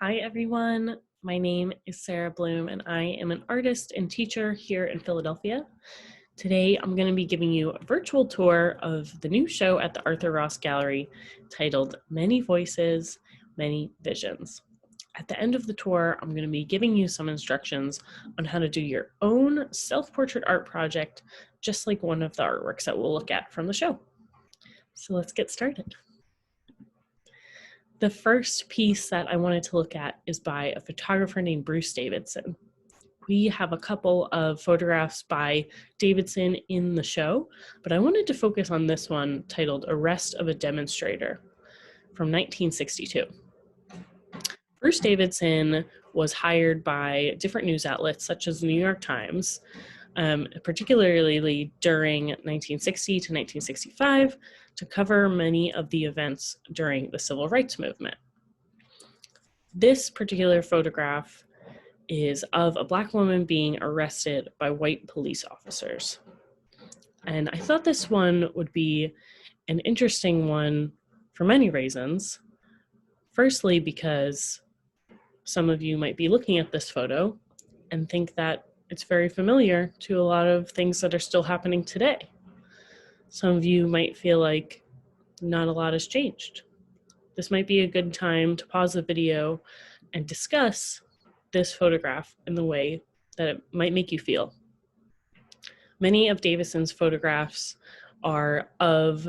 Hi everyone, my name is Sarah Bloom and I am an artist and teacher here in Philadelphia. Today I'm going to be giving you a virtual tour of the new show at the Arthur Ross Gallery titled Many Voices, Many Visions. At the end of the tour, I'm going to be giving you some instructions on how to do your own self-portrait art project, just like one of the artworks that we'll look at from the show. So let's get started. The first piece that I wanted to look at is by a photographer named Bruce Davidson. We have a couple of photographs by Davidson in the show, but I wanted to focus on this one titled Arrest of a Demonstrator from 1962. Bruce Davidson was hired by different news outlets such as the New York Times, particularly during 1960 to 1965, to cover many of the events during the Civil Rights Movement. This particular photograph is of a Black woman being arrested by white police officers. And I thought this one would be an interesting one for many reasons. Firstly, because some of you might be looking at this photo and think that it's very familiar to a lot of things that are still happening today. Some of you might feel like not a lot has changed. This might be a good time to pause the video and discuss this photograph in the way that it might make you feel. Many of Davidson's photographs are of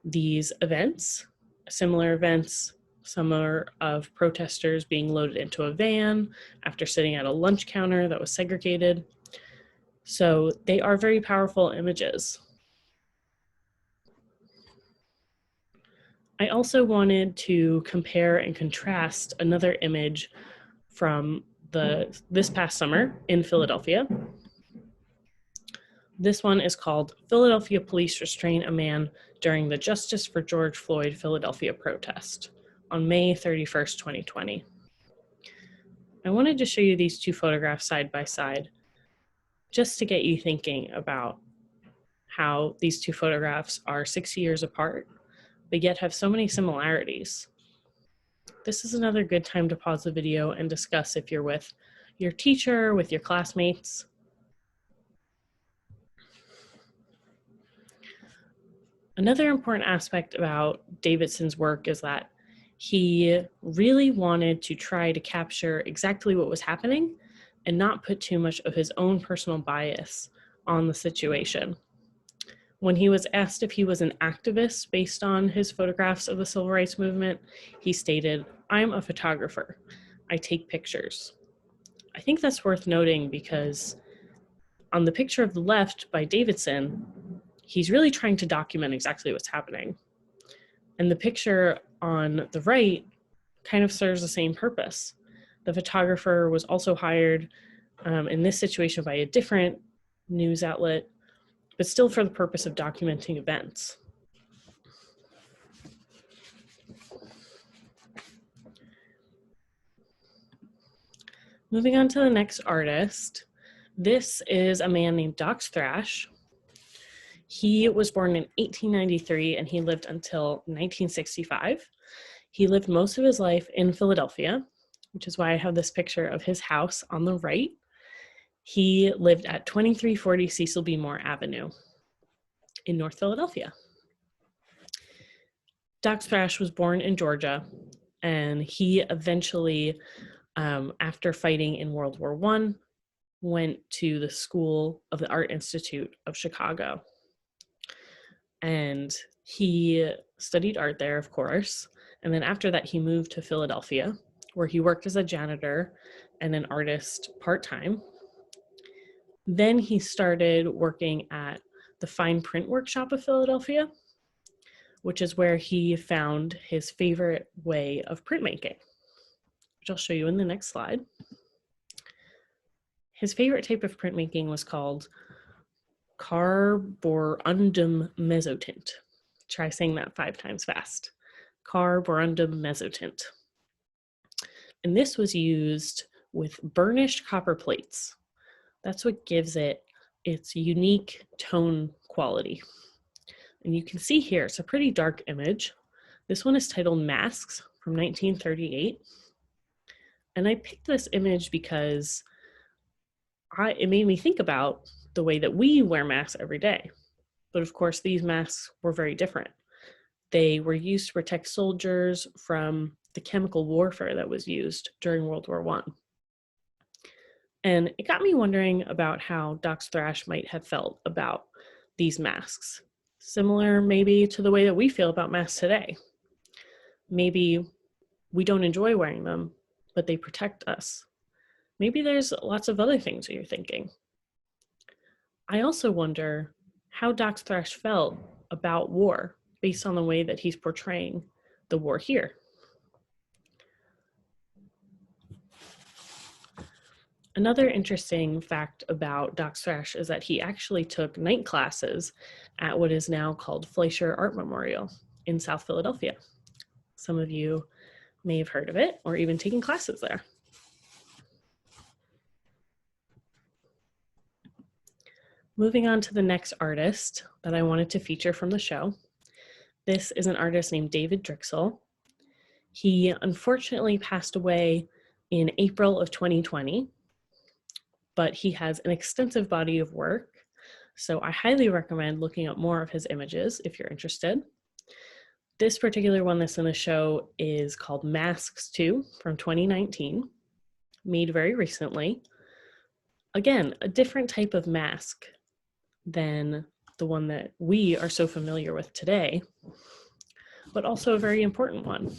these events, similar events. Some are of protesters being loaded into a van after sitting at a lunch counter that was segregated. So they are very powerful images. I also wanted to compare and contrast another image from this past summer in Philadelphia. This one is called Philadelphia Police Restrain a Man During the Justice for George Floyd Philadelphia Protest on May 31st, 2020. I wanted to show you these two photographs side by side just to get you thinking about how these two photographs are 60 years apart, but yet have so many similarities. This is another good time to pause the video and discuss if you're with your teacher, with your classmates. Another important aspect about Davidson's work is that he really wanted to try to capture exactly what was happening and not put too much of his own personal bias on the situation. When he was asked if he was an activist based on his photographs of the Civil Rights Movement, he stated, "I'm a photographer. I take pictures." I think that's worth noting because on the picture of the left by Davidson, he's really trying to document exactly what's happening. And the picture on the right kind of serves the same purpose. The photographer was also hired in this situation by a different news outlet, but still for the purpose of documenting events. Moving on to the next artist, this is a man named Dox Thrash. He was born in 1893 and he lived until 1965. He lived most of his life in Philadelphia, which is why I have this picture of his house on the right. He lived at 2340 Cecil B. Moore Avenue in North Philadelphia. Dox Thrash was born in Georgia, and he eventually, after fighting in World War I, went to the School of the Art Institute of Chicago. And he studied art there, of course. And then after that, he moved to Philadelphia, where he worked as a janitor and an artist part-time. Then he started working at the Fine Print Workshop of Philadelphia, which is where he found his favorite way of printmaking, which I'll show you in the next slide. His favorite type of printmaking was called carborundum mezzotint. Try saying that 5 times fast. Carborundum mezzotint. And this was used with burnished copper plates. That's what gives it its unique tone quality. And you can see here, it's a pretty dark image. This one is titled Masks from 1938. And I picked this image because it made me think about the way that we wear masks every day. But of course, these masks were very different. They were used to protect soldiers from the chemical warfare that was used during World War I. And it got me wondering about how Dox Thrash might have felt about these masks. Similar maybe to the way that we feel about masks today. Maybe we don't enjoy wearing them, but they protect us. Maybe there's lots of other things that you're thinking. I also wonder how Dox Thrash felt about war based on the way that he's portraying the war here. Another interesting fact about Dox Thrash is that he actually took night classes at what is now called Fleischer Art Memorial in South Philadelphia. Some of you may have heard of it or even taken classes there. Moving on to the next artist that I wanted to feature from the show. This is an artist named David Drixell. He unfortunately passed away in April of 2020, but he has an extensive body of work, so I highly recommend looking up more of his images if you're interested. This particular one that's in the show is called Masks 2 from 2019, made very recently. Again, a different type of mask than the one that we are so familiar with today, but also a very important one.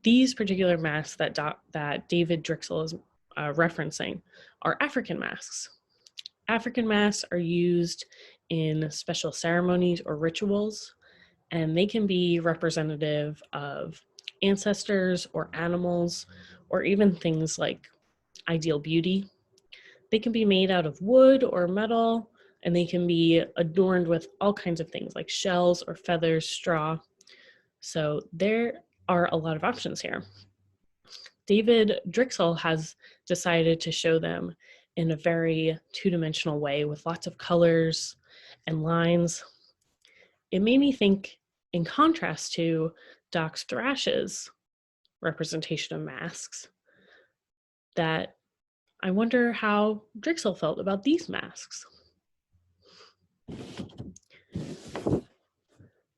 These particular masks that David Drixell is referencing are African masks. African masks are used in special ceremonies or rituals, and they can be representative of ancestors or animals, or even things like ideal beauty. They can be made out of wood or metal, and they can be adorned with all kinds of things like shells or feathers, straw. So there are a lot of options here. David Drixell has decided to show them in a very two-dimensional way with lots of colors and lines. It made me think, in contrast to Dox Thrash's representation of masks, that I wonder how Drixell felt about these masks.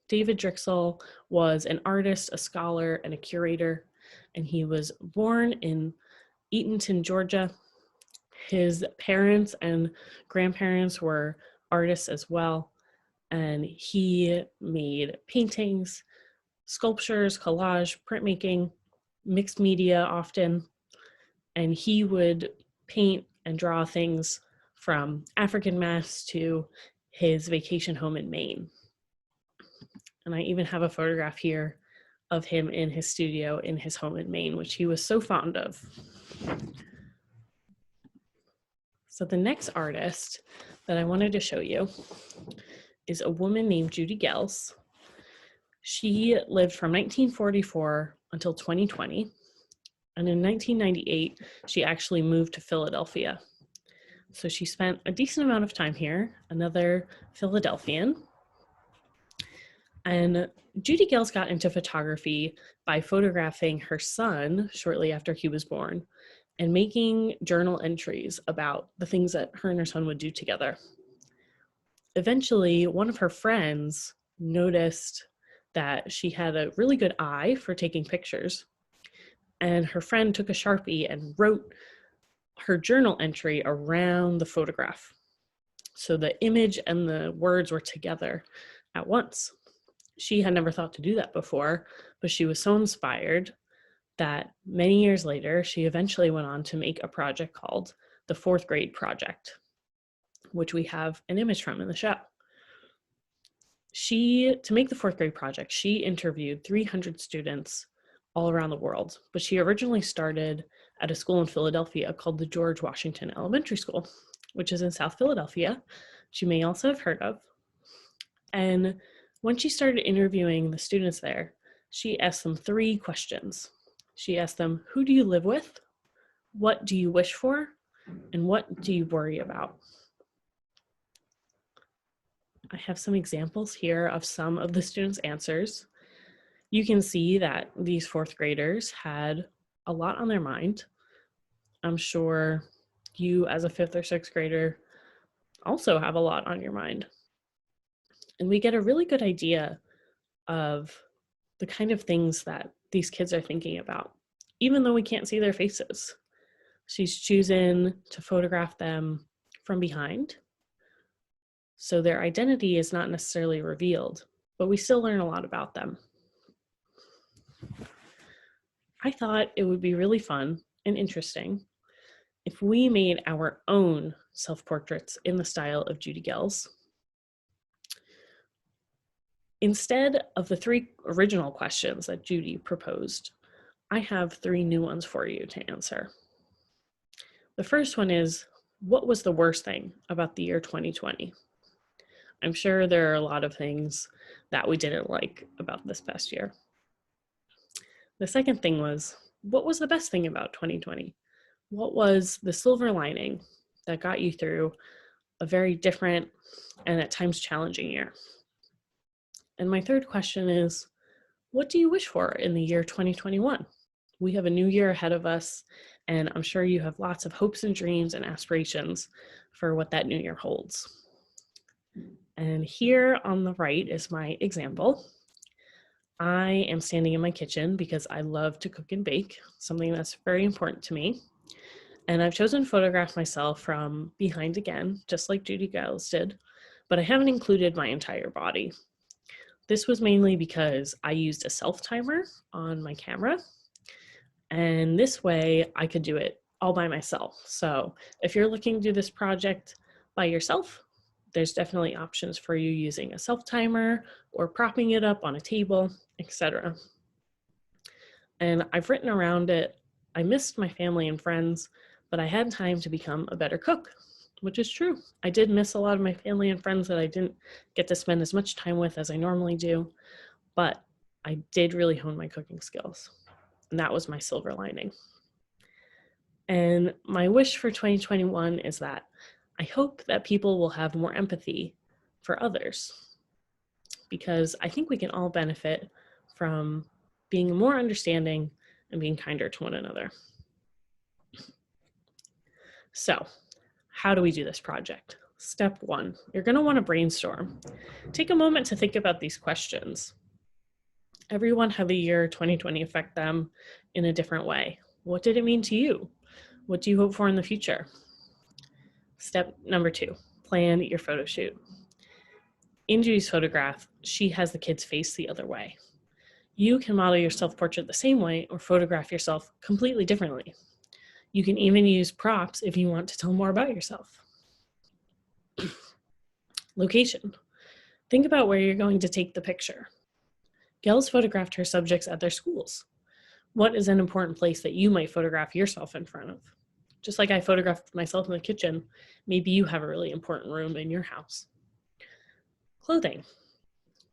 David Drixell was an artist, a scholar, and a curator, and he was born in Eatonton, Georgia. His parents and grandparents were artists as well, and he made paintings, sculptures, collage, printmaking, mixed media often, and he would paint and draw things from African masks to his vacation home in Maine. And I even have a photograph here of him in his studio in his home in Maine, which he was so fond of. So the next artist that I wanted to show you is a woman named Judy Giles. She lived from 1944 until 2020. And in 1998, she actually moved to Philadelphia. So she spent a decent amount of time here, another Philadelphian. And Judy Giles got into photography by photographing her son shortly after he was born and making journal entries about the things that her and her son would do together. Eventually, one of her friends noticed that she had a really good eye for taking pictures, and her friend took a Sharpie and wrote her journal entry around the photograph. So the image and the words were together at once. She had never thought to do that before, but she was so inspired that many years later, she eventually went on to make a project called the Fourth Grade Project, which we have an image from in the show. To make the Fourth Grade Project, she interviewed 300 students all around the world, but she originally started at a school in Philadelphia called the George Washington Elementary School, which is in South Philadelphia, which you may also have heard of. And when she started interviewing the students there, she asked them 3 questions. She asked them, who do you live with? What do you wish for? And what do you worry about? I have some examples here of some of the students' answers. You can see that these 4th graders had a lot on their mind. I'm sure you as a 5th or 6th grader also have a lot on your mind. And we get a really good idea of the kind of things that these kids are thinking about, even though we can't see their faces. She's choosing to photograph them from behind, so their identity is not necessarily revealed, but we still learn a lot about them. I thought it would be really fun and interesting if we made our own self-portraits in the style of Judy Giles. Instead of the 3 original questions that Judy proposed, I have 3 new ones for you to answer. The first one is, what was the worst thing about the year 2020? I'm sure there are a lot of things that we didn't like about this past year. The second thing was, what was the best thing about 2020? What was the silver lining that got you through a very different and at times challenging year? And my third question is, what do you wish for in the year 2021? We have a new year ahead of us, and I'm sure you have lots of hopes and dreams and aspirations for what that new year holds. And here on the right is my example. I am standing in my kitchen because I love to cook and bake, something that's very important to me. And I've chosen to photograph myself from behind again, just like Judy Giles did, but I haven't included my entire body. This was mainly because I used a self-timer on my camera, and this way I could do it all by myself. So if you're looking to do this project by yourself, there's definitely options for you using a self-timer or propping it up on a table, etc. And I've written around it, I missed my family and friends, but I had time to become a better cook, which is true. I did miss a lot of my family and friends that I didn't get to spend as much time with as I normally do, but I did really hone my cooking skills. And that was my silver lining. And my wish for 2021 is that I hope that people will have more empathy for others, because I think we can all benefit from being more understanding and being kinder to one another. So, how do we do this project? Step 1, you're going to want to brainstorm. Take a moment to think about these questions. Everyone had the year 2020 affect them in a different way. What did it mean to you? What do you hope for in the future? Step number 2, plan your photo shoot. In Judy's photograph, she has the kid's face the other way. You can model your self-portrait the same way or photograph yourself completely differently. You can even use props if you want to tell more about yourself. Location. Think about where you're going to take the picture. Giles photographed her subjects at their schools. What is an important place that you might photograph yourself in front of? Just like I photographed myself in the kitchen, maybe you have a really important room in your house. Clothing.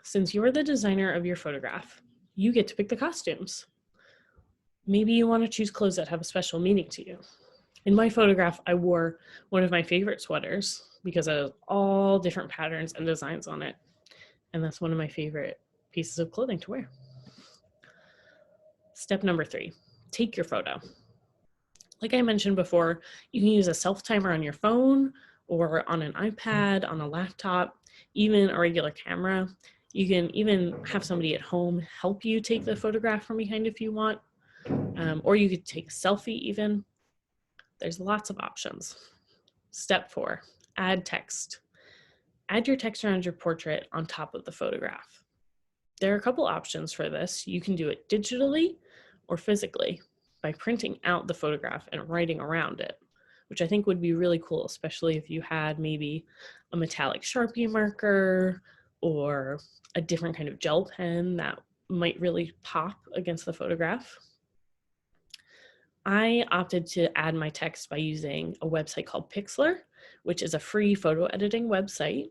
Since you're the designer of your photograph, you get to pick the costumes. Maybe you want to choose clothes that have a special meaning to you. In my photograph, I wore one of my favorite sweaters because it has all different patterns and designs on it. And that's one of my favorite pieces of clothing to wear. Step number 3, take your photo. Like I mentioned before, you can use a self-timer on your phone or on an iPad, on a laptop, even a regular camera. You can even have somebody at home help you take the photograph from behind if you want, or you could take a selfie even. There's lots of options. Step 4, add text. Add your text around your portrait on top of the photograph. There are a couple options for this. You can do it digitally or physically by printing out the photograph and writing around it, which I think would be really cool, especially if you had maybe a metallic Sharpie marker or a different kind of gel pen that might really pop against the photograph. I opted to add my text by using a website called Pixlr, which is a free photo editing website.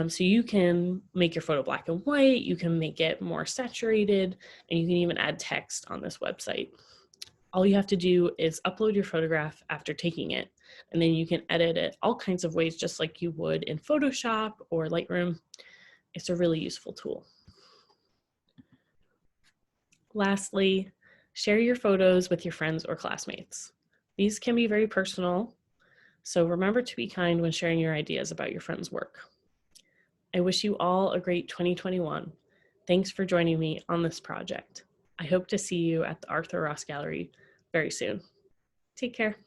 So you can make your photo black and white, you can make it more saturated, and you can even add text on this website. All you have to do is upload your photograph after taking it, and then you can edit it all kinds of ways, just like you would in Photoshop or Lightroom. It's a really useful tool. Lastly, Share your photos with your friends or classmates. These can be very personal, so remember to be kind when sharing your ideas about your friends' work. I wish you all a great 2021. Thanks for joining me on this project. I hope to see you at the Arthur Ross Gallery very soon. Take care.